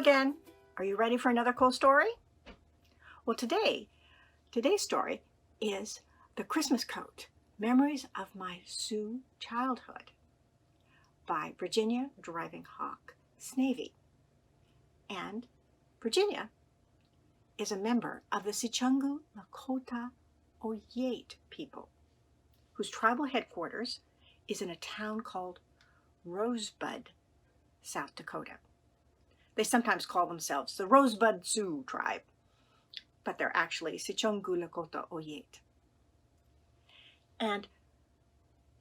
again. Are you ready for another cool story? Well, today's story is The Christmas Coat, Memories of My Sioux Childhood by Virginia Driving Hawk Snavy. And Virginia is a member of the Sichungu Lakota Oyate people, whose tribal headquarters is in a town called Rosebud, South Dakota. They sometimes call themselves the Rosebud Sioux tribe, but they're actually Sichungu Lakota Oyate. And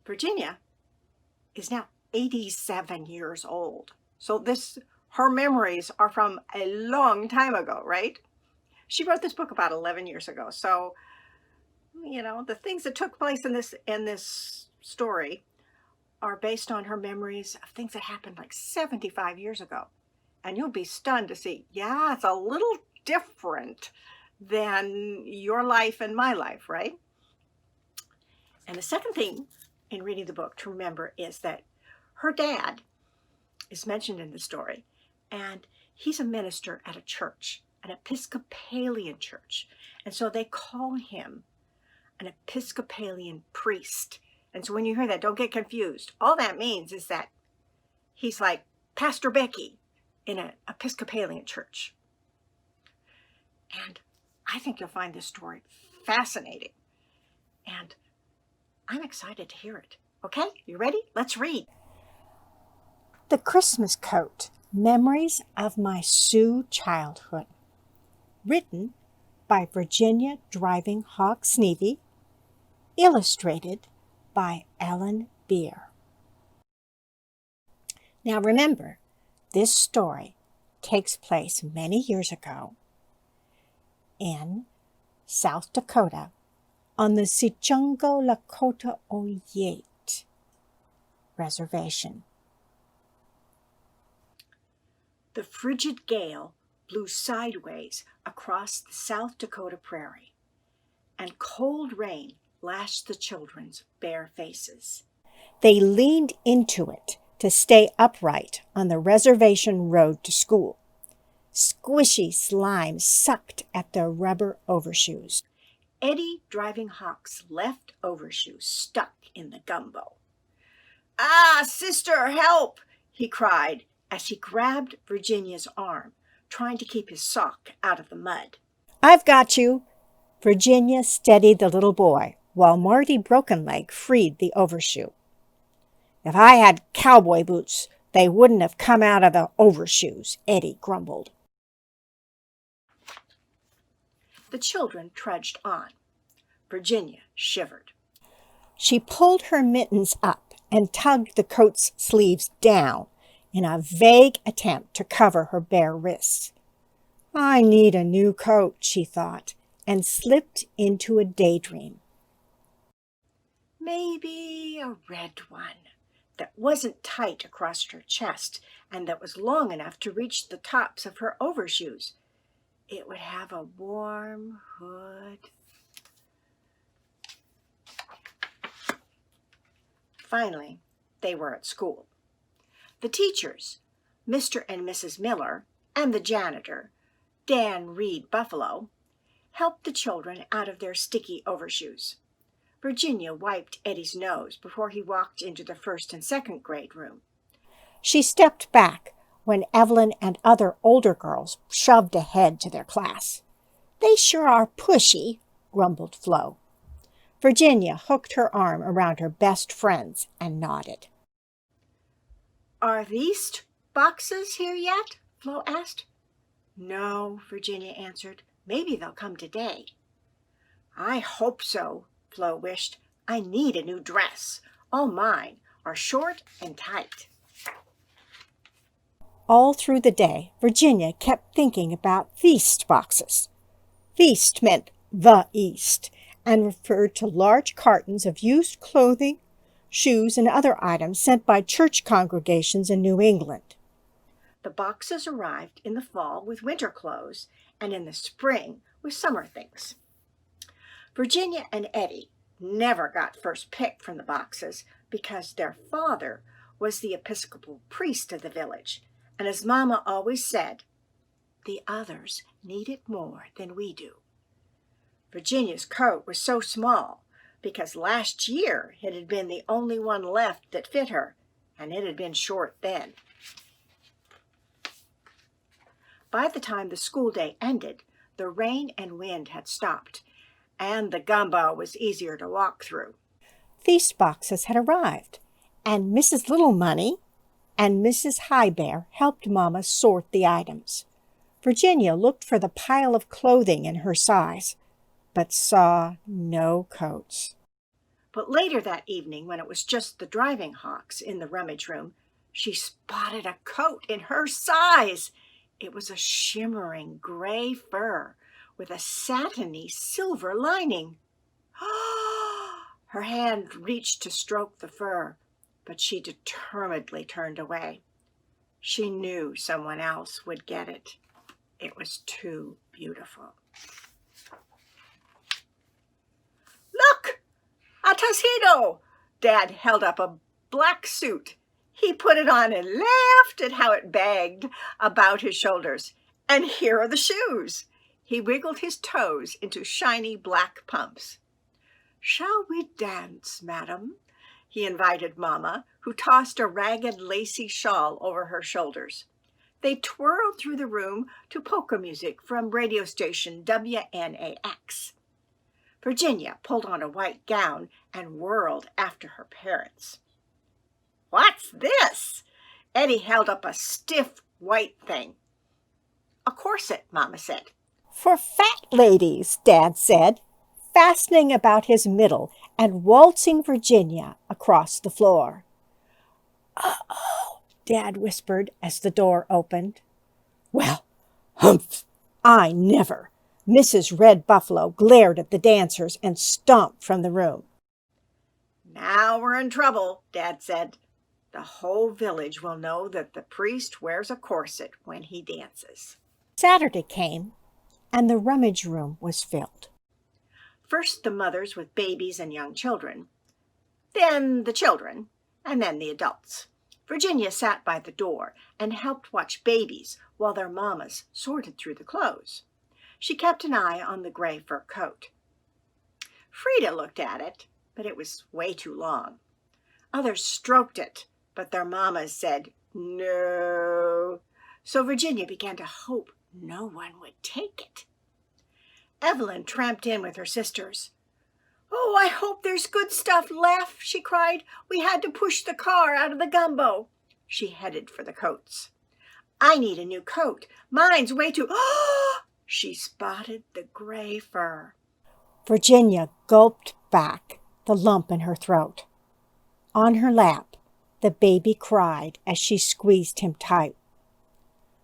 Virginia is now 87 years old. So her memories are from a long time ago, right? She wrote this book about 11 years ago. So, the things that took place in this story are based on her memories of things that happened like 75 years ago. And you'll be stunned to see, it's a little different than your life and my life, right? And the second thing in reading the book to remember is that her dad is mentioned in the story, and he's a minister at a church, an Episcopalian church. And so they call him an Episcopalian priest. And so when you hear that, don't get confused. All that means is that he's like Pastor Becky in an Episcopalian church. And I think you'll find this story fascinating. And I'm excited to hear it. Okay, you ready? Let's read. The Christmas Coat, Memories of My Sioux Childhood. Written by Virginia Driving Hawk Snavy. Illustrated by Ellen Beer. Now remember, this story takes place many years ago in South Dakota on the Sichungu Lakota Oyate Reservation. The frigid gale blew sideways across the South Dakota prairie, and cold rain lashed the children's bare faces. They leaned into it to stay upright on the reservation road to school. Squishy slime sucked at their rubber overshoes. Eddie Driving Hawk's left overshoe stuck in the gumbo. "Ah, sister, help!" he cried as he grabbed Virginia's arm, trying to keep his sock out of the mud. "I've got you!" Virginia steadied the little boy, while Marty Brokenleg freed the overshoe. "If I had cowboy boots, they wouldn't have come out of the overshoes," Eddie grumbled. The children trudged on. Virginia shivered. She pulled her mittens up and tugged the coat's sleeves down in a vague attempt to cover her bare wrists. "I need a new coat," she thought, and slipped into a daydream. Maybe a red one that wasn't tight across her chest and that was long enough to reach the tops of her overshoes. It would have a warm hood. Finally, they were at school. The teachers, Mr. and Mrs. Miller, and the janitor, Dan Reed Buffalo, helped the children out of their sticky overshoes. Virginia wiped Eddie's nose before he walked into the first and second grade room. She stepped back when Evelyn and other older girls shoved ahead to their class. "They sure are pushy," grumbled Flo. Virginia hooked her arm around her best friends and nodded. "Are these boxes here yet?" Flo asked. "No," Virginia answered. "Maybe they'll come today." "I hope so," Flo wished. "I need a new dress. All mine are short and tight." All through the day, Virginia kept thinking about feast boxes. Feast meant the East and referred to large cartons of used clothing, shoes, and other items sent by church congregations in New England. The boxes arrived in the fall with winter clothes and in the spring with summer things. Virginia and Eddie never got first pick from the boxes because their father was the Episcopal priest of the village, and as Mama always said, the others need it more than we do. Virginia's coat was so small because last year it had been the only one left that fit her, and it had been short then. By the time the school day ended, the rain and wind had stopped, and the gumbo was easier to walk through. Feast boxes had arrived, and Mrs. Little Money and Mrs. High Bear helped Mama sort the items. Virginia looked for the pile of clothing in her size, but saw no coats. But later that evening, when it was just the driving hawks in the rummage room, she spotted a coat in her size. It was a shimmering gray fur with a satiny silver lining. Her hand reached to stroke the fur, but she determinedly turned away. She knew someone else would get it. It was too beautiful. Look! A tuxedo! Dad held up a black suit. He put it on and laughed at how it bagged about his shoulders. And here are the shoes. He wiggled his toes into shiny black pumps. Shall we dance, madam? He invited Mama, who tossed a ragged lacy shawl over her shoulders. They twirled through the room to polka music from radio station WNAX. Virginia pulled on a white gown and whirled after her parents. What's this? Eddie held up a stiff white thing. A corset, Mama said. For fat ladies, Dad said, fastening about his middle and waltzing Virginia across the floor. Uh-oh, Dad whispered as the door opened. Well, humph, I never. Mrs. Red Buffalo glared at the dancers and stomped from the room. Now we're in trouble, Dad said. The whole village will know that the priest wears a corset when he dances. Saturday came, and the rummage room was filled. First the mothers with babies and young children, then the children, and then the adults. Virginia sat by the door and helped watch babies while their mamas sorted through the clothes. She kept an eye on the gray fur coat. Frida looked at it, but it was way too long. Others stroked it, but their mamas said no. So Virginia began to hope no one would take it. Evelyn tramped in with her sisters. Oh, I hope there's good stuff left, she cried. We had to push the car out of the gumbo. She headed for the coats. I need a new coat. Mine's way too... She spotted the gray fur. Virginia gulped back the lump in her throat. On her lap, the baby cried as she squeezed him tight.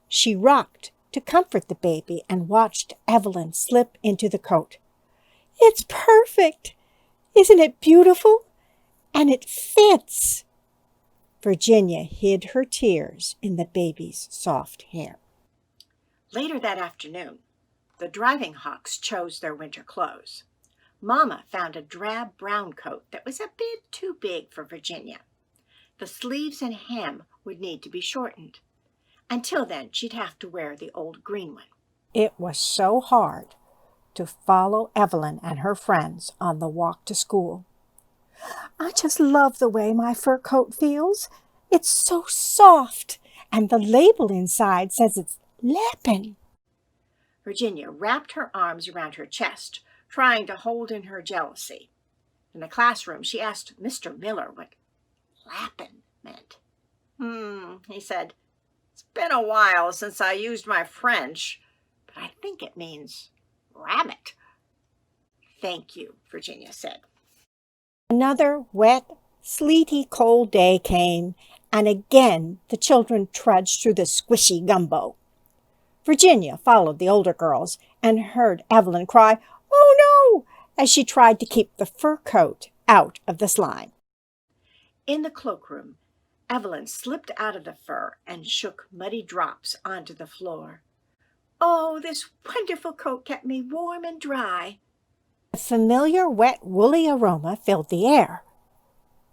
She rocked to comfort the baby and watched Evelyn slip into the coat. It's perfect! Isn't it beautiful? And it fits! Virginia hid her tears in the baby's soft hair. Later that afternoon, the driving hawks chose their winter clothes. Mama found a drab brown coat that was a bit too big for Virginia. The sleeves and hem would need to be shortened. Until then, she'd have to wear the old green one. It was so hard to follow Evelyn and her friends on the walk to school. I just love the way my fur coat feels. It's so soft, and the label inside says it's Leppin. Virginia wrapped her arms around her chest, trying to hold in her jealousy. In the classroom, she asked Mr. Miller what Lappin meant. He said, it's been a while since I used my French, but I think it means rabbit. Thank you, Virginia said. Another wet, sleety, cold day came, and again the children trudged through the squishy gumbo. Virginia followed the older girls and heard Evelyn cry, "Oh no!" as she tried to keep the fur coat out of the slime. In the cloakroom, Evelyn slipped out of the fur and shook muddy drops onto the floor. Oh, this wonderful coat kept me warm and dry. A familiar wet, woolly aroma filled the air.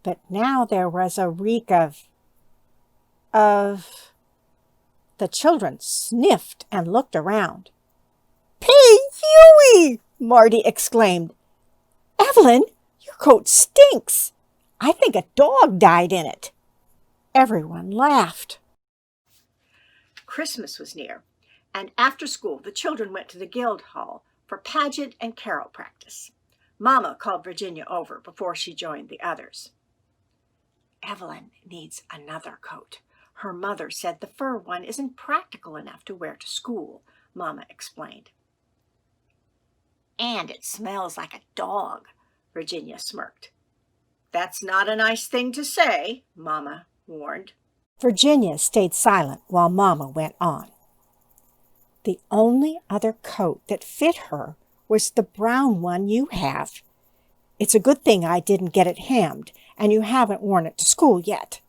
But now there was a reek of... The The children sniffed and looked around. "Pee-Huey!" Marty exclaimed. "Evelyn, your coat stinks. I think a dog died in it." Everyone laughed. Christmas was near, and after school the children went to the guild hall for pageant and carol practice. Mama called Virginia over before she joined the others. "Evelyn needs another coat. Her mother said the fur one isn't practical enough to wear to school," Mama explained. "And it smells like a dog," Virginia smirked. "That's not a nice thing to say," Mama warned. Virginia stayed silent while Mama went on. "The only other coat that fit her was the brown one you have. It's a good thing I didn't get it hemmed, and you haven't worn it to school yet."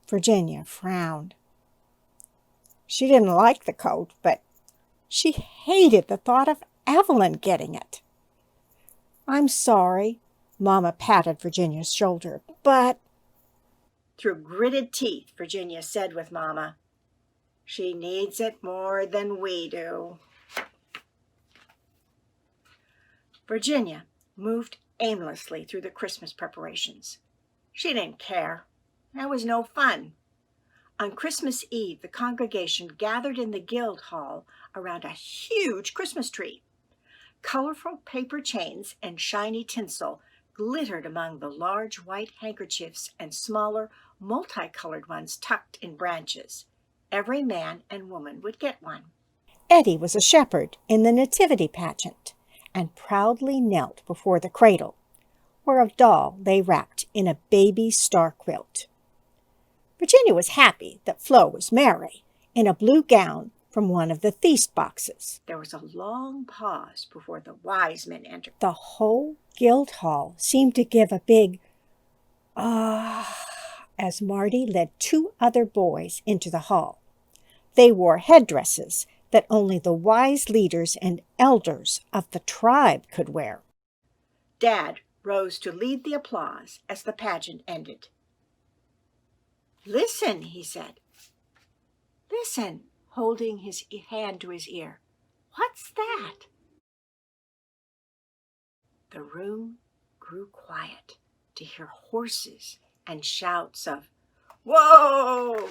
Virginia frowned. She didn't like the coat, but she hated the thought of Evelyn getting it. "I'm sorry," Mama patted Virginia's shoulder, "but—" Through gritted teeth, Virginia said with Mama, "She needs it more than we do." Virginia moved aimlessly through the Christmas preparations. She didn't care. That was no fun. On Christmas Eve, the congregation gathered in the guild hall around a huge Christmas tree. Colorful paper chains and shiny tinsel glittered among the large white handkerchiefs and smaller, multicolored ones tucked in branches. Every man and woman would get one. Eddie was a shepherd in the nativity pageant and proudly knelt before the cradle, where a doll lay wrapped in a baby star quilt. Virginia was happy that Flo was merry in a blue gown from one of the feast boxes. There was a long pause before the wise men entered. The whole guild hall seemed to give a big "ah" as Marty led two other boys into the hall. They wore headdresses that only the wise leaders and elders of the tribe could wear. Dad rose to lead the applause as the pageant ended. "Listen," he said. "Listen," holding his hand to his ear. "What's that?" The room grew quiet to hear horses and shouts of "Whoa!"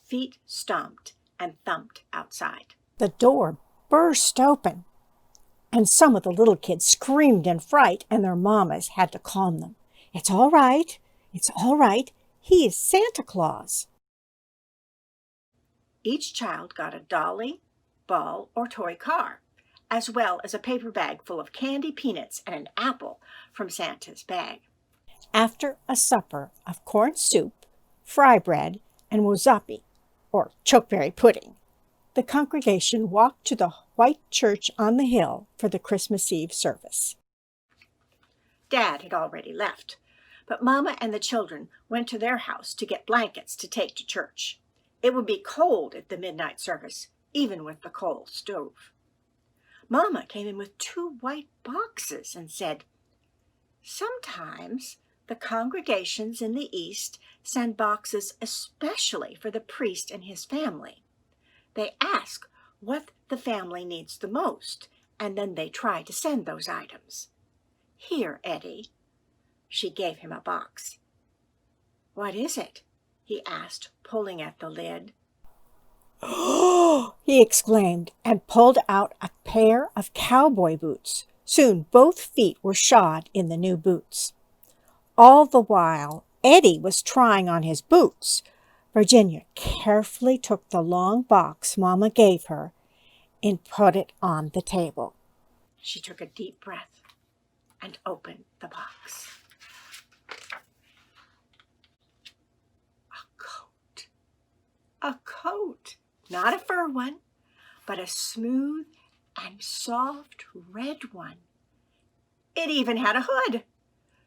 Feet stomped and thumped outside. The door burst open, and some of the little kids screamed in fright, and their mamas had to calm them. "It's all right. It's all right. He is Santa Claus." Each child got a dolly, ball, or toy car, as well as a paper bag full of candy, peanuts, and an apple from Santa's bag. After a supper of corn soup, fry bread, and wozapi, or chokeberry pudding, the congregation walked to the white church on the hill for the Christmas Eve service. Dad had already left, but Mama and the children went to their house to get blankets to take to church. It would be cold at the midnight service, even with the coal stove. Mama came in with 2 white boxes and said, "Sometimes the congregations in the East send boxes especially for the priest and his family. They ask what the family needs the most, and then they try to send those items. Here, Eddie." She gave him a box. "What is it?" he asked, pulling at the lid. "Oh!" he exclaimed, and pulled out a pair of cowboy boots. Soon both feet were shod in the new boots. All the while, Eddie was trying on his boots. Virginia carefully took the long box Mama gave her and put it on the table. She took a deep breath and opened the box. A coat, not a fur one, but a smooth and soft red one. It even had a hood.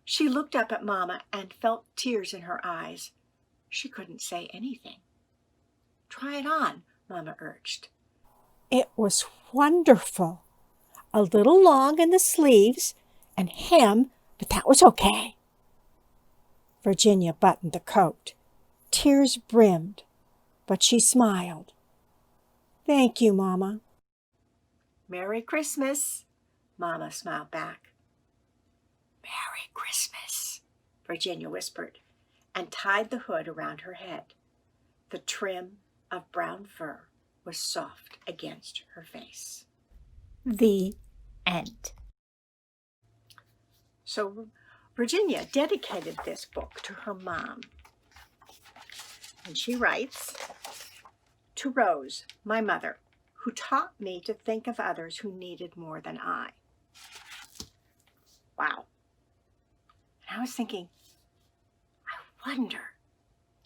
She looked up at Mama and felt tears in her eyes. She couldn't say anything. "Try it on," Mama urged. It was wonderful. A little long in the sleeves and hem, but that was okay. Virginia buttoned the coat. tears brimmed, but she smiled. "Thank you, Mama." "Merry Christmas," Mama smiled back. "Merry Christmas," Virginia whispered, and tied the hood around her head. The trim of brown fur was soft against her face. The end. So Virginia dedicated this book to her mom. And she writes, "To Rose, my mother, who taught me to think of others who needed more than I." Wow. And I was thinking, I wonder,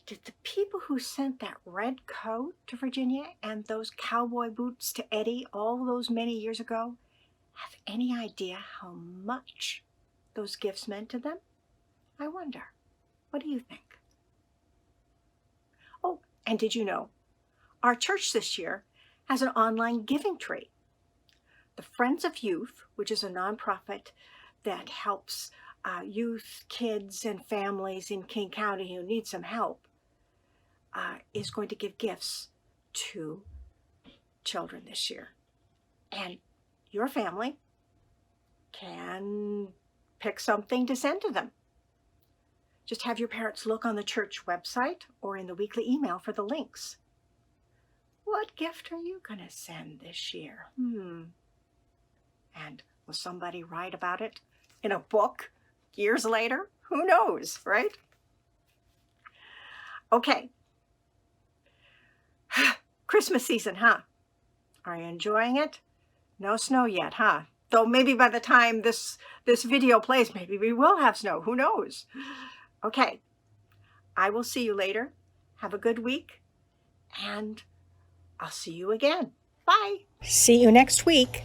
did the people who sent that red coat to Virginia and those cowboy boots to Eddie all those many years ago have any idea how much those gifts meant to them? I wonder. What do you think? Oh, and did you know, our church this year has an online giving tree. The Friends of Youth, which is a nonprofit that helps youth, kids, and families in King County who need some help, is going to give gifts to children this year. And your family can pick something to send to them. Just have your parents look on the church website or in the weekly email for the links. What gift are you going to send this year? And will somebody write about it in a book years later? Who knows, right? Okay. Christmas season, huh? Are you enjoying it? No snow yet, huh? Though maybe by the time this video plays, maybe we will have snow. Who knows? Okay. I will see you later. Have a good week. And I'll see you again. Bye. See you next week.